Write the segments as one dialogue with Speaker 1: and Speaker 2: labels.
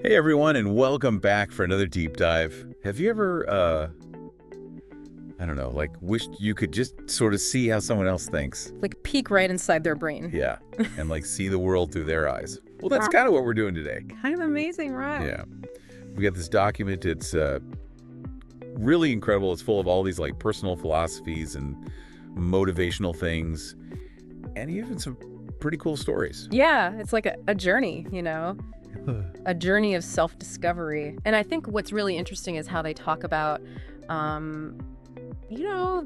Speaker 1: Hey everyone, and welcome back for another deep dive. Have you ever, I don't know, like wished you could just sort of see how someone else thinks?
Speaker 2: Like peek right inside their brain.
Speaker 1: Yeah, and like see the world through their eyes. Well, that's kind of what we're doing today.
Speaker 2: Kind of amazing, right?
Speaker 1: Yeah. We got this document. It's really incredible. It's full of all these like personal philosophies and motivational things, and even some pretty cool stories.
Speaker 2: Yeah, it's like a journey, a journey of self-discovery. And I think what's really interesting is how they talk about,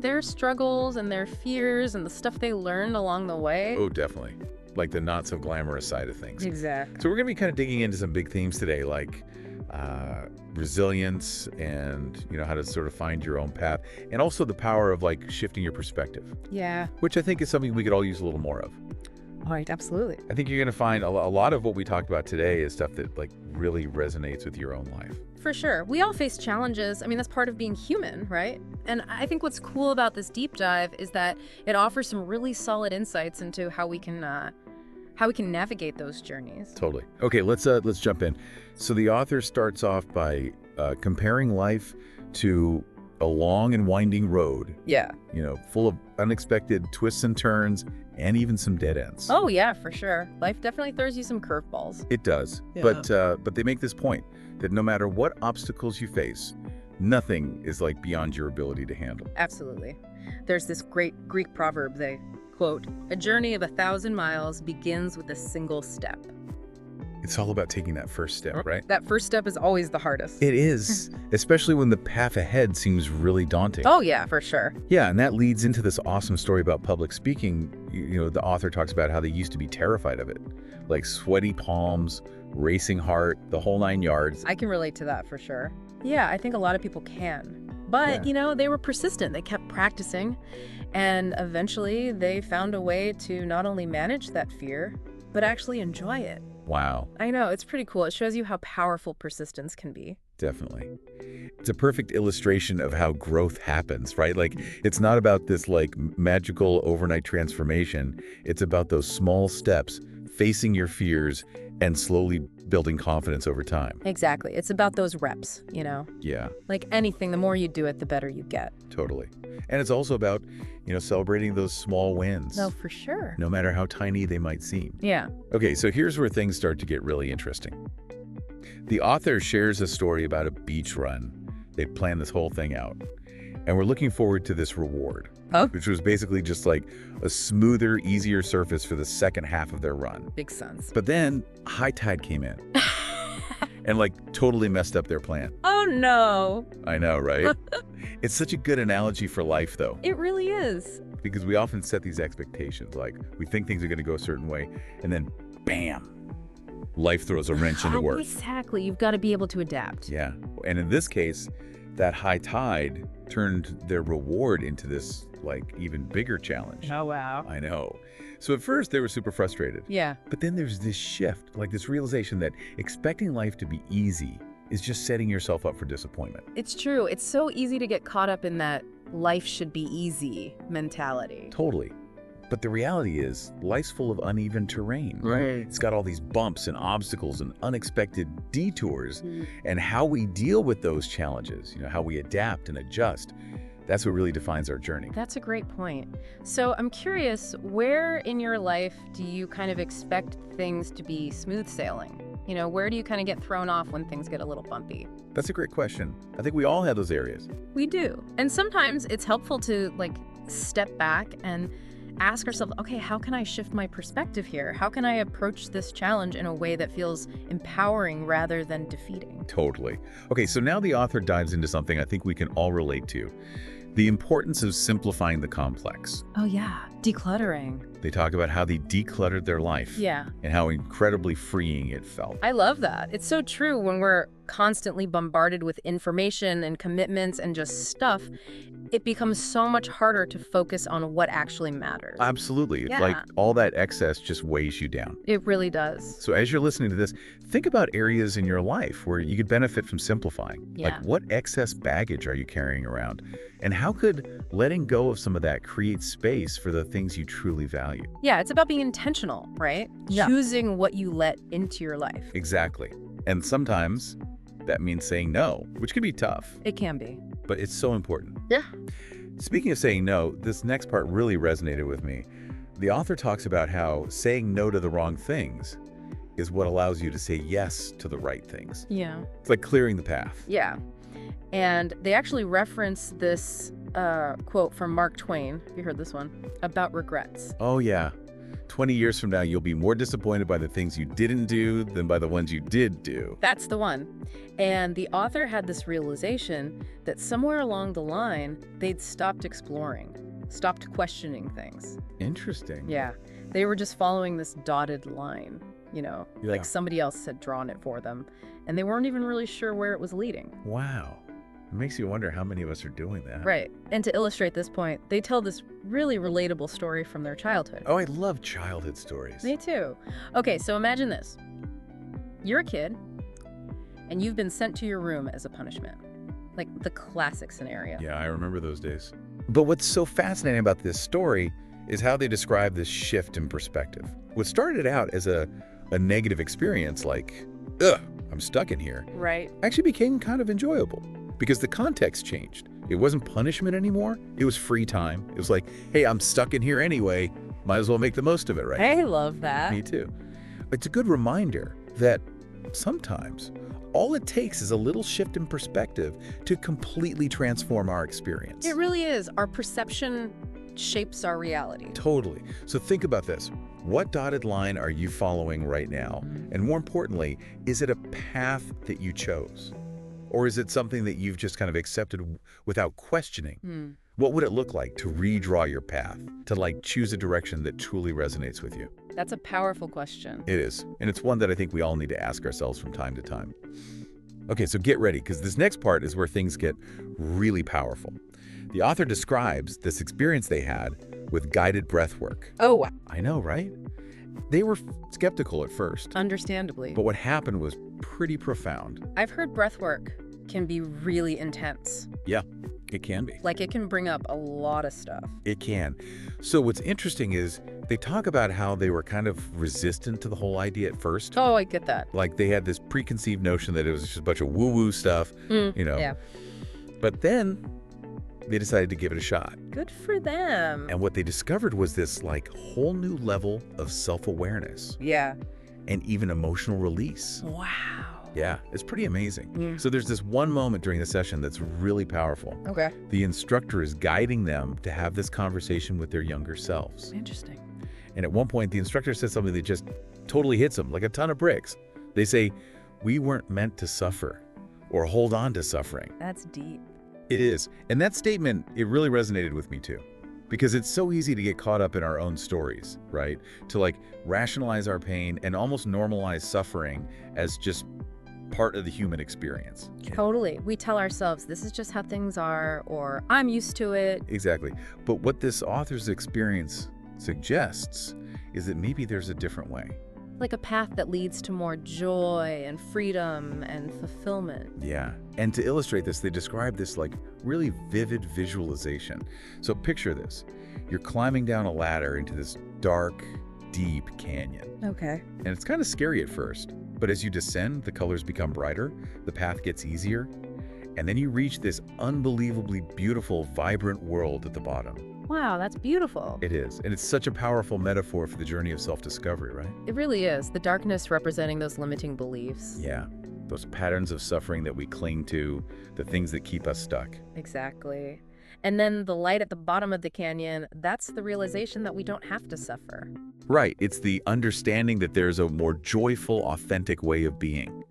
Speaker 2: their struggles and their fears and the stuff they learned along the way.
Speaker 1: Oh, definitely. Like the not so glamorous side of things.
Speaker 2: Exactly.
Speaker 1: So we're going to be kind of digging into some big themes today, like resilience and, how to sort of find your own path, and also the power of like shifting your perspective.
Speaker 2: Yeah.
Speaker 1: Which I think is something we could all use a little more of.
Speaker 2: Right, absolutely.
Speaker 1: I think you're going to find a lot of what we talked about today is stuff that like really resonates with your own life.
Speaker 2: For sure. We all face challenges. I mean, that's part of being human, right? And I think what's cool about this deep dive is that it offers some really solid insights into how we can navigate those journeys.
Speaker 1: Totally. Okay, let's jump in. So the author starts off by comparing life to a long and winding road.
Speaker 2: Yeah.
Speaker 1: Full of unexpected twists and turns and even some dead ends.
Speaker 2: Oh, yeah, for sure. Life definitely throws you some curveballs.
Speaker 1: It does.
Speaker 2: Yeah.
Speaker 1: But they make this point that no matter what obstacles you face, nothing is like beyond your ability to handle.
Speaker 2: Absolutely. There's this great Greek proverb, they quote, "A journey of 1,000 miles begins with a single step."
Speaker 1: It's all about taking that first step, right?
Speaker 2: That first step is always the hardest.
Speaker 1: It is, especially when the path ahead seems really daunting.
Speaker 2: Oh, yeah, for sure.
Speaker 1: Yeah, and that leads into this awesome story about public speaking. The author talks about how they used to be terrified of it, like sweaty palms, racing heart, the whole 9 yards.
Speaker 2: I can relate to that for sure. Yeah, I think a lot of people can. But, they were persistent. They kept practicing. And eventually they found a way to not only manage that fear, but actually enjoy it.
Speaker 1: Wow.
Speaker 2: I know, it's pretty cool. It shows you how powerful persistence can be.
Speaker 1: Definitely. It's a perfect illustration of how growth happens, right? Like, it's not about this like magical overnight transformation. It's about those small steps, facing your fears and slowly building confidence over time.
Speaker 2: Exactly. It's about those reps,
Speaker 1: Yeah,
Speaker 2: Like anything, the more you do it, the better you get.
Speaker 1: totally. And it's also about, celebrating those small wins.
Speaker 2: No, for sure.
Speaker 1: No matter how tiny they might seem.
Speaker 2: Yeah.
Speaker 1: Okay, so here's where things start to get really interesting. The author shares a story about a beach run. They'd planned this whole thing out. And we're looking forward to this reward, which was basically just like a smoother, easier surface for the second half of their run.
Speaker 2: Makes sense.
Speaker 1: But then high tide came in and like totally messed up their plan.
Speaker 2: Oh, no.
Speaker 1: I know, right? It's such a good analogy for life, though,
Speaker 2: It really is.
Speaker 1: because we often set these expectations. Like, we think things are going to go a certain way, and then bam, life throws a wrench into work.
Speaker 2: Exactly. You've got to be able to adapt.
Speaker 1: Yeah. And in this case, that high tide turned their reward into this like even bigger challenge.
Speaker 2: Oh, wow.
Speaker 1: I know. So at first they were super frustrated.
Speaker 2: Yeah.
Speaker 1: But then there's this shift, like this realization that expecting life to be easy is just setting yourself up for disappointment.
Speaker 2: It's true. It's so easy to get caught up in that life should be easy mentality.
Speaker 1: Totally. But the reality is, life's full of uneven terrain.
Speaker 2: Right.
Speaker 1: It's got all these bumps and obstacles and unexpected detours. And how we deal with those challenges, how we adapt and adjust, that's what really defines our journey.
Speaker 2: That's a great point. So I'm curious, where in your life do you kind of expect things to be smooth sailing? Where do you kind of get thrown off when things get a little bumpy?
Speaker 1: That's a great question. I think we all have those areas.
Speaker 2: We do. And sometimes it's helpful to step back and ask ourselves, okay, how can I shift my perspective here? How can I approach this challenge in a way that feels empowering rather than defeating?
Speaker 1: Totally. Okay, so now the author dives into something I think we can all relate to. The importance of simplifying the complex.
Speaker 2: Oh yeah, decluttering.
Speaker 1: They talk about how they decluttered their life.
Speaker 2: Yeah.
Speaker 1: And how incredibly freeing it felt.
Speaker 2: I love that. It's so true when we're constantly bombarded with information and commitments and just stuff. it becomes so much harder to focus on what actually matters.
Speaker 1: Absolutely.
Speaker 2: Yeah.
Speaker 1: Like all that excess just weighs you down.
Speaker 2: It really does.
Speaker 1: So as you're listening to this, think about areas in your life where you could benefit from simplifying.
Speaker 2: Yeah.
Speaker 1: Like what excess baggage are you carrying around? And how could letting go of some of that create space for the things you truly value?
Speaker 2: Yeah, it's about being intentional, right?
Speaker 3: Yeah.
Speaker 2: Choosing what you let into your life.
Speaker 1: Exactly. And sometimes that means saying no, which can be tough,
Speaker 2: It can be.
Speaker 1: but it's so important.
Speaker 3: Yeah.
Speaker 1: Speaking of saying no, this next part really resonated with me. The author talks about how saying no to the wrong things is what allows you to say yes to the right things.
Speaker 2: Yeah.
Speaker 1: It's like clearing the path.
Speaker 2: Yeah. And they actually reference this quote from Mark Twain, if you heard this one, about regrets.
Speaker 1: Oh, yeah. 20 years from now, you'll be more disappointed by the things you didn't do than by the ones you did do.
Speaker 2: That's the one. And the author had this realization that somewhere along the line, they'd stopped exploring, stopped questioning things.
Speaker 1: Interesting.
Speaker 2: Yeah. They were just following this dotted line,
Speaker 1: Yeah.
Speaker 2: like somebody else had drawn it for them. And they weren't even really sure where it was leading.
Speaker 1: Wow. It makes you wonder how many of us are doing that.
Speaker 2: Right. And to illustrate this point, they tell this really relatable story from their childhood.
Speaker 1: Oh, I love childhood stories.
Speaker 2: Me too. Okay, so imagine this. You're a kid, and you've been sent to your room as a punishment. Like the classic scenario.
Speaker 1: Yeah, I remember those days. But what's so fascinating about this story is how they describe this shift in perspective. What started out as a negative experience, like, ugh, I'm stuck in here,
Speaker 2: Right.
Speaker 1: actually became kind of enjoyable because the context changed. It wasn't punishment anymore. It was free time. It was like, hey, I'm stuck in here anyway. Might as well make the most of it, right?
Speaker 2: I love that.
Speaker 1: Me too. It's a good reminder that sometimes all it takes is a little shift in perspective to completely transform our experience.
Speaker 2: It really is. Our perception shapes our reality.
Speaker 1: Totally. So think about this. What dotted line are you following right now? And more importantly, is it a path that you chose? Or is it something that you've just kind of accepted without questioning? What would it look like to redraw your path, to like choose a direction that truly resonates with you?
Speaker 2: That's a powerful question.
Speaker 1: It is. And it's one that I think we all need to ask ourselves from time to time. Okay, so get ready, because this next part is where things get really powerful. The author describes this experience they had with guided breath work.
Speaker 2: Oh, wow.
Speaker 1: I know, right? They were skeptical at first,
Speaker 2: Understandably.
Speaker 1: but what happened was pretty profound.
Speaker 2: I've heard breath work can be really intense.
Speaker 1: Yeah, it can be.
Speaker 2: Like it can bring up a lot of stuff.
Speaker 1: It can. So what's interesting is they talk about how they were kind of resistant to the whole idea at first.
Speaker 2: Oh, I get that.
Speaker 1: Like they had this preconceived notion that it was just a bunch of woo-woo stuff,
Speaker 2: Yeah.
Speaker 1: But then they decided to give it a shot.
Speaker 2: Good for them.
Speaker 1: And what they discovered was this like whole new level of self-awareness
Speaker 2: Yeah.
Speaker 1: and even emotional release.
Speaker 2: Wow.
Speaker 1: Yeah, it's pretty amazing.
Speaker 2: Mm.
Speaker 1: So there's this one moment during the session that's really powerful.
Speaker 2: Okay.
Speaker 1: The instructor is guiding them to have this conversation with their younger selves.
Speaker 2: Interesting.
Speaker 1: And at one point, the instructor says something that just totally hits them like a ton of bricks. They say, "We weren't meant to suffer or hold on to suffering."
Speaker 2: That's deep.
Speaker 1: It is. And that statement, it really resonated with me too. Because it's so easy to get caught up in our own stories, right? To like rationalize our pain and almost normalize suffering as just part of the human experience.
Speaker 2: Totally. We tell ourselves this is just how things are, or I'm used to it.
Speaker 1: Exactly. But what this author's experience suggests is that maybe there's a different way.
Speaker 2: Like a path that leads to more joy and freedom and fulfillment.
Speaker 1: Yeah. And to illustrate this, they describe this like really vivid visualization. So picture this. You're climbing down a ladder into this dark, deep canyon.
Speaker 2: Okay.
Speaker 1: And it's kind of scary at first. But as you descend, the colors become brighter, the path gets easier, and then you reach this unbelievably beautiful, vibrant world at the bottom.
Speaker 2: Wow, that's beautiful.
Speaker 1: It is. And it's such a powerful metaphor for the journey of self-discovery, right?
Speaker 2: It really is. The darkness representing those limiting beliefs.
Speaker 1: Yeah. Those patterns of suffering that we cling to, the things that keep us stuck.
Speaker 2: Exactly. And then the light at the bottom of the canyon, that's the realization that we don't have to suffer.
Speaker 1: Right. It's the understanding that there's a more joyful, authentic way of being.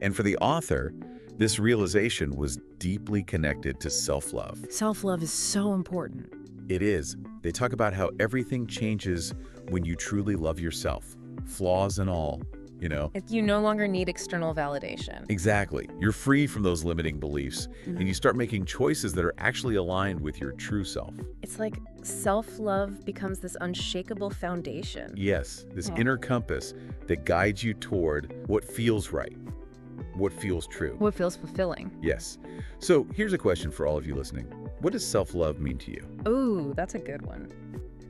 Speaker 1: And for the author, this realization was deeply connected to self-love.
Speaker 2: Self-love is so important.
Speaker 1: It is. They talk about how everything changes when you truly love yourself, flaws and all,
Speaker 2: You no longer need external validation.
Speaker 1: Exactly. You're free from those limiting beliefs, and you start making choices that are actually aligned with your true self.
Speaker 2: It's like self-love becomes this unshakable foundation.
Speaker 1: Yes, this inner compass that guides you toward what feels right, what feels true.
Speaker 2: What feels fulfilling.
Speaker 1: Yes. So here's a question for all of you listening. What does self-love mean to you?
Speaker 2: Ooh, that's a good one.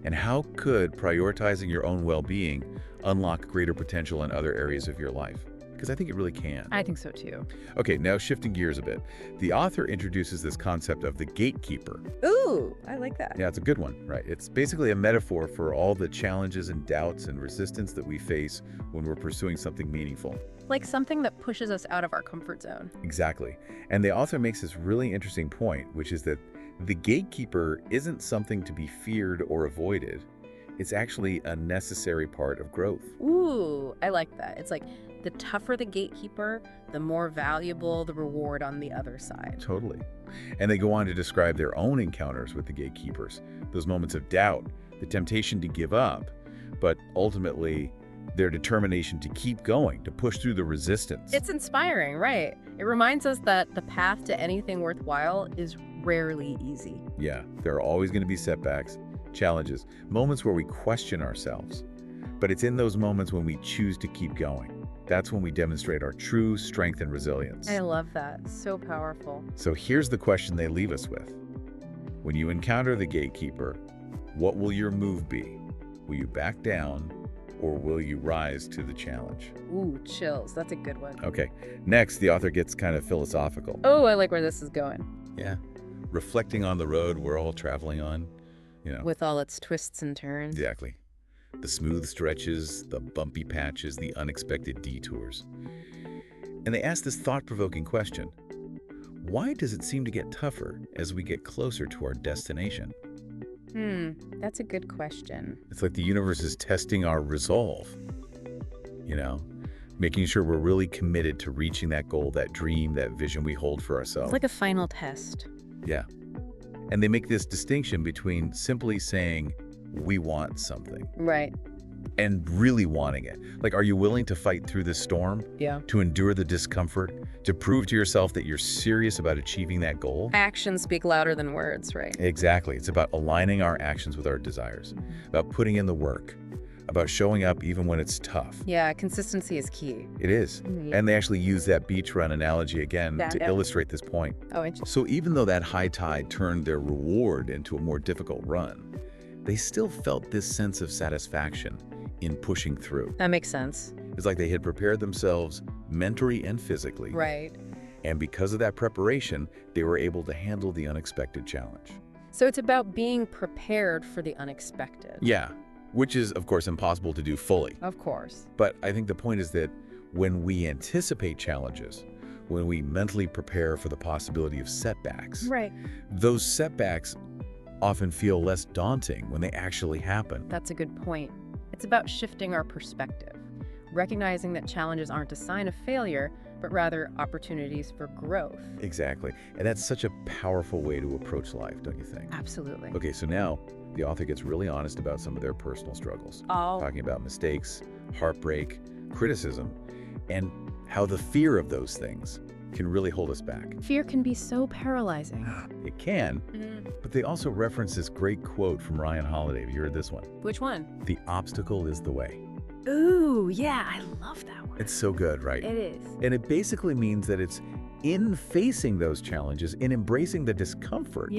Speaker 1: And how could prioritizing your own well-being unlock greater potential in other areas of your life? Because I think it really can.
Speaker 2: I think so too.
Speaker 1: Okay, now shifting gears a bit. The author introduces this concept of the gatekeeper.
Speaker 2: Ooh, I like that.
Speaker 1: Yeah, it's a good one, right? It's basically a metaphor for all the challenges and doubts and resistance that we face when we're pursuing something meaningful.
Speaker 2: Like something that pushes us out of our comfort zone.
Speaker 1: Exactly. And the author makes this really interesting point, which is that the gatekeeper isn't something to be feared or avoided. It's actually a necessary part of growth.
Speaker 2: Ooh, I like that. It's like the tougher the gatekeeper, the more valuable the reward on the other side.
Speaker 1: Totally. And they go on to describe their own encounters with the gatekeepers, those moments of doubt, the temptation to give up, but ultimately their determination to keep going, to push through the resistance.
Speaker 2: It's inspiring, right? It reminds us that the path to anything worthwhile is rarely easy.
Speaker 1: Yeah, there are always going to be setbacks, challenges, moments where we question ourselves. But it's in those moments when we choose to keep going. That's when we demonstrate our true strength and resilience.
Speaker 2: I love that. So powerful.
Speaker 1: So here's the question they leave us with. When you encounter the gatekeeper, what will your move be? Will you back down, or will you rise to the challenge?
Speaker 2: Ooh, chills. That's a good one.
Speaker 1: Okay, next the author gets kind of philosophical.
Speaker 2: Oh, I like where this is going.
Speaker 1: Yeah, reflecting on the road we're all traveling on,
Speaker 2: With all its twists and turns.
Speaker 1: Exactly. The smooth stretches, the bumpy patches, the unexpected detours. And they ask this thought-provoking question. Why does it seem to get tougher as we get closer to our destination?
Speaker 2: That's a good question.
Speaker 1: It's like the universe is testing our resolve, making sure we're really committed to reaching that goal, that dream, that vision we hold for ourselves.
Speaker 2: It's like a final test.
Speaker 1: Yeah. And they make this distinction between simply saying, we want something.
Speaker 2: Right.
Speaker 1: And really wanting it. Like, are you willing to fight through this storm?
Speaker 2: Yeah.
Speaker 1: To endure the discomfort? To prove to yourself that you're serious about achieving that goal?
Speaker 2: Actions speak louder than words, right?
Speaker 1: Exactly. It's about aligning our actions with our desires, about putting in the work, about showing up even when it's tough.
Speaker 2: Yeah, consistency is key.
Speaker 1: It is. And they actually use that beach run analogy again to illustrate this point.
Speaker 2: Oh, interesting.
Speaker 1: So even though that high tide turned their reward into a more difficult run, they still felt this sense of satisfaction in pushing through.
Speaker 2: That makes sense.
Speaker 1: It's like they had prepared themselves mentally and physically.
Speaker 2: Right.
Speaker 1: And because of that preparation, they were able to handle the unexpected challenge.
Speaker 2: So it's about being prepared for the unexpected.
Speaker 1: Yeah, which is, of course, impossible to do fully.
Speaker 2: Of course.
Speaker 1: But I think the point is that when we anticipate challenges, when we mentally prepare for the possibility of setbacks,
Speaker 2: right,
Speaker 1: those setbacks often feel less daunting when they actually happen.
Speaker 2: That's a good point. It's about shifting our perspective, recognizing that challenges aren't a sign of failure, but rather opportunities for growth.
Speaker 1: Exactly. And that's such a powerful way to approach life, don't you think?
Speaker 2: Absolutely.
Speaker 1: Okay, so now the author gets really honest about some of their personal struggles, talking about mistakes, heartbreak, criticism, and how the fear of those things can really hold us back.
Speaker 2: Fear can be so paralyzing.
Speaker 1: It can, but they also reference this great quote from Ryan Holiday. Have you heard this one?
Speaker 2: Which one?
Speaker 1: The obstacle is the way.
Speaker 2: Ooh, yeah, I love that one.
Speaker 1: It's so good, right?
Speaker 2: It is.
Speaker 1: And it basically means that it's in facing those challenges, in embracing the discomfort,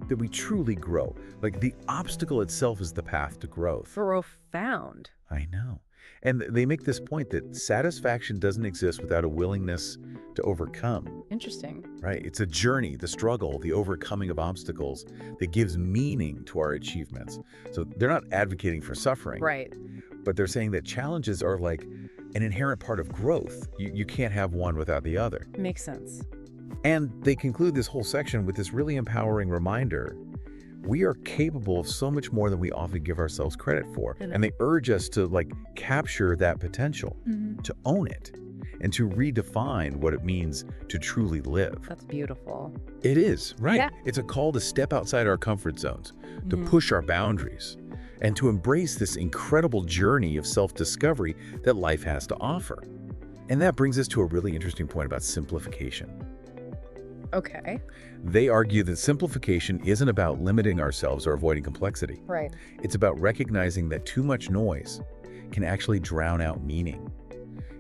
Speaker 1: that we truly grow. Like the obstacle itself is the path to growth.
Speaker 2: Profound.
Speaker 1: I know. And they make this point that satisfaction doesn't exist without a willingness to overcome.
Speaker 2: Interesting.
Speaker 1: Right? It's a journey, the struggle, the overcoming of obstacles that gives meaning to our achievements. So they're not advocating for suffering.
Speaker 2: Right.
Speaker 1: But they're saying that challenges are like an inherent part of growth. You can't have one without the other.
Speaker 2: Makes sense.
Speaker 1: And they conclude this whole section with this really empowering reminder. We are capable of so much more than we often give ourselves credit for. And they urge us to capture that potential, to own it, and to redefine what it means to truly live.
Speaker 2: That's beautiful.
Speaker 1: It is, right?
Speaker 2: Yeah.
Speaker 1: It's a call to step outside our comfort zones, to push our boundaries, and to embrace this incredible journey of self-discovery that life has to offer. And that brings us to a really interesting point about simplification.
Speaker 2: Okay.
Speaker 1: They argue that simplification isn't about limiting ourselves or avoiding complexity.
Speaker 2: Right.
Speaker 1: It's about recognizing that too much noise can actually drown out meaning.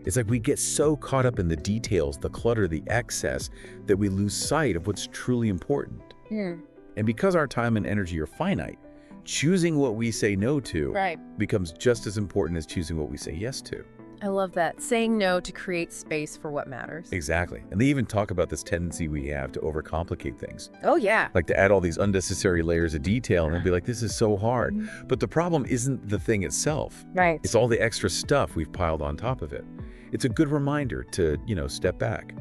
Speaker 1: It's like we get so caught up in the details, the clutter, the excess, that we lose sight of what's truly important. And because our time and energy are finite, choosing what we say no to becomes just as important as choosing what we say yes to.
Speaker 2: I love that. Saying no to create space for what matters.
Speaker 1: Exactly. And they even talk about this tendency we have to overcomplicate things.
Speaker 2: Oh, yeah.
Speaker 1: Like to add all these unnecessary layers of detail and be like, this is so hard. But the problem isn't the thing itself.
Speaker 2: Right.
Speaker 1: It's all the extra stuff we've piled on top of it. It's a good reminder to, step back,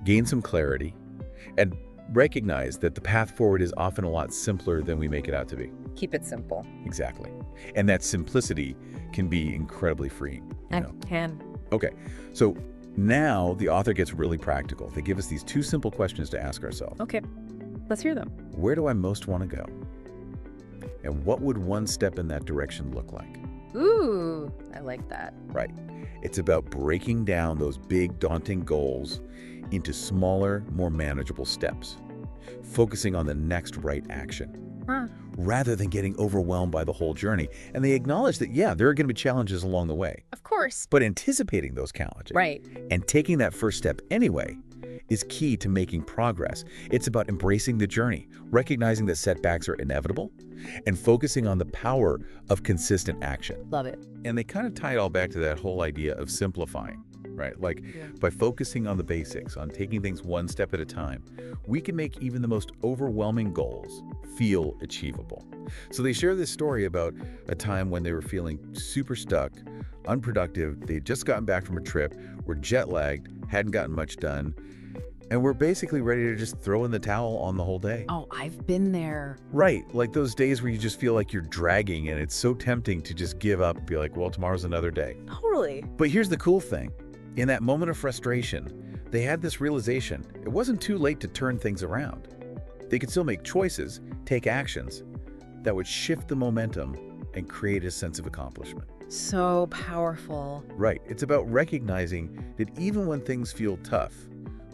Speaker 1: gain some clarity, and recognize that the path forward is often a lot simpler than we make it out to be.
Speaker 2: Keep it simple.
Speaker 1: Exactly. And that simplicity can be incredibly freeing.
Speaker 2: I can.
Speaker 1: Okay, so now the author gets really practical. They give us these 2 simple questions to ask ourselves.
Speaker 2: Okay, let's hear them.
Speaker 1: Where do I most want to go? And what would one step in that direction look like?
Speaker 2: Ooh, I like that.
Speaker 1: Right. It's about breaking down those big, daunting goals into smaller, more manageable steps, focusing on the next right action, rather than getting overwhelmed by the whole journey. And they acknowledge that, yeah, there are going to be challenges along the way.
Speaker 2: Of course.
Speaker 1: But anticipating those challenges and taking that first step anyway is key to making progress. It's about embracing the journey, recognizing that setbacks are inevitable, and focusing on the power of consistent action.
Speaker 2: Love it.
Speaker 1: And they kind of tie it all back to that whole idea of simplifying, right? Like by focusing on the basics, on taking things one step at a time, we can make even the most overwhelming goals feel achievable. So they share this story about a time when they were feeling super stuck, unproductive. They had just gotten back from a trip, were jet lagged, hadn't gotten much done, and we're basically ready to just throw in the towel on the whole day.
Speaker 2: Oh, I've been there.
Speaker 1: Right, like those days where you just feel like you're dragging and it's so tempting to just give up and be like, well, tomorrow's another day.
Speaker 2: Totally.
Speaker 1: But here's the cool thing. In that moment of frustration, they had this realization. It wasn't too late to turn things around. They could still make choices, take actions that would shift the momentum and create a sense of accomplishment.
Speaker 2: So powerful.
Speaker 1: Right, it's about recognizing that even when things feel tough,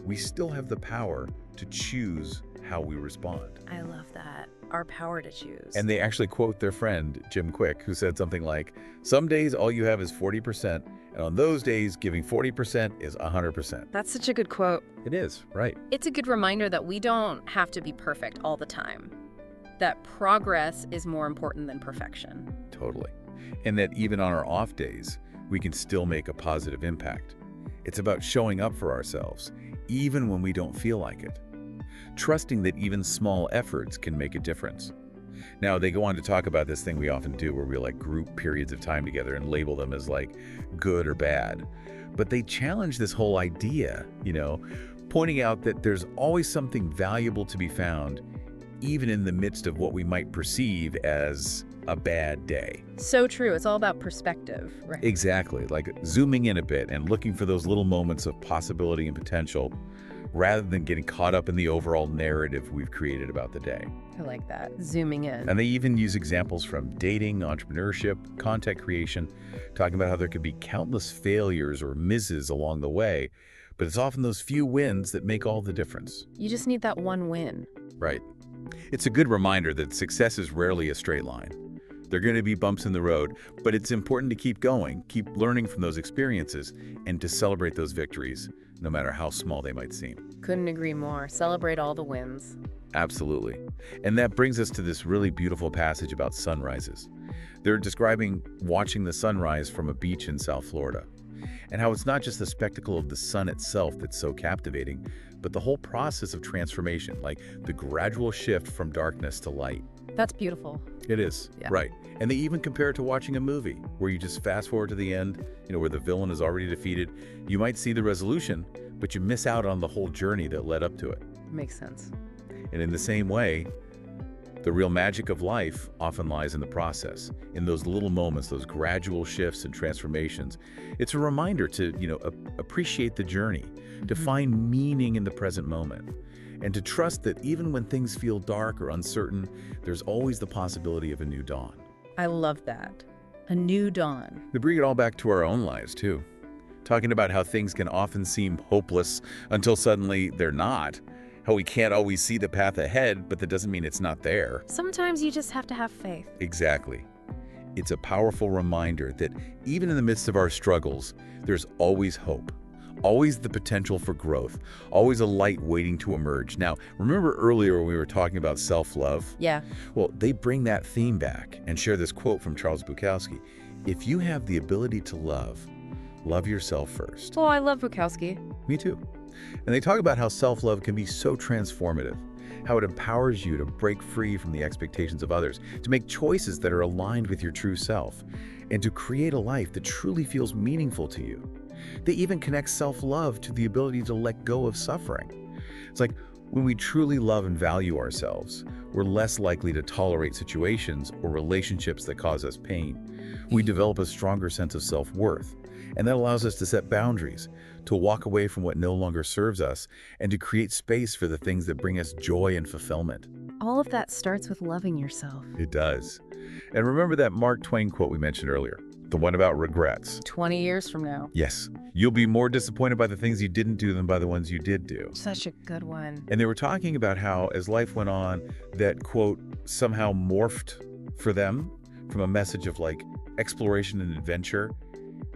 Speaker 1: we still have the power to choose how we respond.
Speaker 2: I love that. Our power to choose.
Speaker 1: And they actually quote their friend, Jim Quick, who said something like, some days all you have is 40%, and on those days, giving 40% is 100%.
Speaker 2: That's such a good quote.
Speaker 1: It is, right.
Speaker 2: It's a good reminder that we don't have to be perfect all the time. That progress is more important than perfection.
Speaker 1: Totally. And that even on our off days, we can still make a positive impact. It's about showing up for ourselves, even when we don't feel like it. Trusting that even small efforts can make a difference. Now, they go on to talk about this thing we often do where we group periods of time together and label them as good or bad. But they challenge this whole idea, pointing out that there's always something valuable to be found, even in the midst of what we might perceive as a bad day.
Speaker 2: So true. It's all about perspective, right?
Speaker 1: Exactly. Like zooming in a bit and looking for those little moments of possibility and potential rather than getting caught up in the overall narrative we've created about the day.
Speaker 2: I like that. Zooming in.
Speaker 1: And they even use examples from dating, entrepreneurship, content creation, talking about how there could be countless failures or misses along the way, but it's often those few wins that make all the difference.
Speaker 2: You just need that one win.
Speaker 1: Right. It's a good reminder that success is rarely a straight line. There are going to be bumps in the road, but it's important to keep going, keep learning from those experiences, and to celebrate those victories, no matter how small they might seem.
Speaker 2: Couldn't agree more. Celebrate all the wins.
Speaker 1: Absolutely. And that brings us to this really beautiful passage about sunrises. They're describing watching the sunrise from a beach in South Florida, and how it's not just the spectacle of the sun itself that's so captivating, but the whole process of transformation, like the gradual shift from darkness to light.
Speaker 2: That's beautiful.
Speaker 1: It is, right. And they even compare it to watching a movie where you just fast forward to the end, where the villain is already defeated. You might see the resolution, but you miss out on the whole journey that led up to it.
Speaker 2: Makes sense.
Speaker 1: And in the same way, the real magic of life often lies in the process, in those little moments, those gradual shifts and transformations. It's a reminder to, appreciate the journey, to find meaning in the present moment, and to trust that even when things feel dark or uncertain, there's always the possibility of a new dawn.
Speaker 2: I love that. A new dawn.
Speaker 1: They bring it all back to our own lives, too. Talking about how things can often seem hopeless until suddenly they're not. How we can't always see the path ahead, but that doesn't mean it's not there.
Speaker 2: Sometimes you just have to have faith.
Speaker 1: Exactly. It's a powerful reminder that even in the midst of our struggles, there's always hope. Always the potential for growth, always a light waiting to emerge. Now, remember earlier when we were talking about self-love?
Speaker 2: Yeah.
Speaker 1: Well, they bring that theme back and share this quote from Charles Bukowski. If you have the ability to love, love yourself first.
Speaker 2: Oh, I love Bukowski.
Speaker 1: Me too. And they talk about how self-love can be so transformative, how it empowers you to break free from the expectations of others, to make choices that are aligned with your true self, and to create a life that truly feels meaningful to you. They even connect self-love to the ability to let go of suffering. It's like when we truly love and value ourselves, we're less likely to tolerate situations or relationships that cause us pain. We develop a stronger sense of self-worth, and that allows us to set boundaries, to walk away from what no longer serves us, and to create space for the things that bring us joy and fulfillment.
Speaker 2: All of that starts with loving yourself.
Speaker 1: It does. And remember that Mark Twain quote we mentioned earlier, the one about regrets.
Speaker 2: 20 years from now.
Speaker 1: Yes, you'll be more disappointed by the things you didn't do than by the ones you did do.
Speaker 2: Such a good one.
Speaker 1: And they were talking about how, as life went on, that quote somehow morphed for them from a message of like exploration and adventure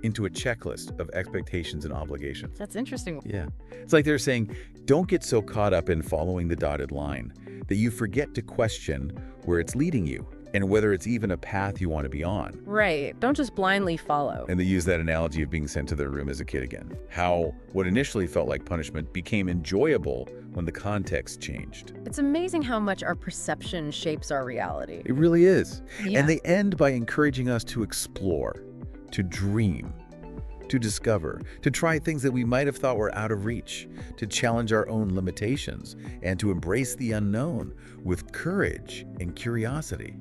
Speaker 1: into a checklist of expectations and obligations.
Speaker 2: That's interesting.
Speaker 1: Yeah. It's like they're saying, don't get so caught up in following the dotted line that you forget to question where it's leading you and whether it's even a path you want to be on.
Speaker 2: Right. Don't just blindly follow.
Speaker 1: And they use that analogy of being sent to their room as a kid again. How what initially felt like punishment became enjoyable when the context changed.
Speaker 2: It's amazing how much our perception shapes our reality.
Speaker 1: It really is.
Speaker 2: Yeah.
Speaker 1: And they end by encouraging us to explore, to dream, to discover, to try things that we might have thought were out of reach, to challenge our own limitations, and to embrace the unknown with courage and curiosity.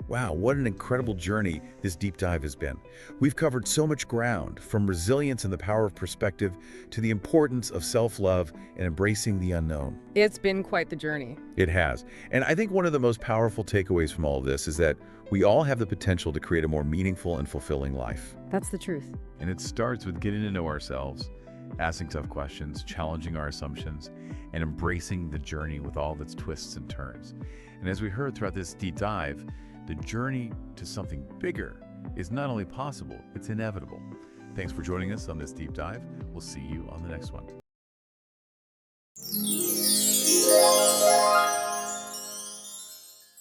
Speaker 1: Wow, what an incredible journey this deep dive has been. We've covered so much ground, from resilience and the power of perspective to the importance of self-love and embracing the unknown.
Speaker 2: It's been quite the journey.
Speaker 1: It has. And I think one of the most powerful takeaways from all of this is that we all have the potential to create a more meaningful and fulfilling life.
Speaker 2: That's the truth.
Speaker 1: And it starts with getting to know ourselves, asking tough questions, challenging our assumptions, and embracing the journey with all of its twists and turns. And as we heard throughout this deep dive, the journey to something bigger is not only possible, it's inevitable. Thanks for joining us on this deep dive. We'll see you on the next one.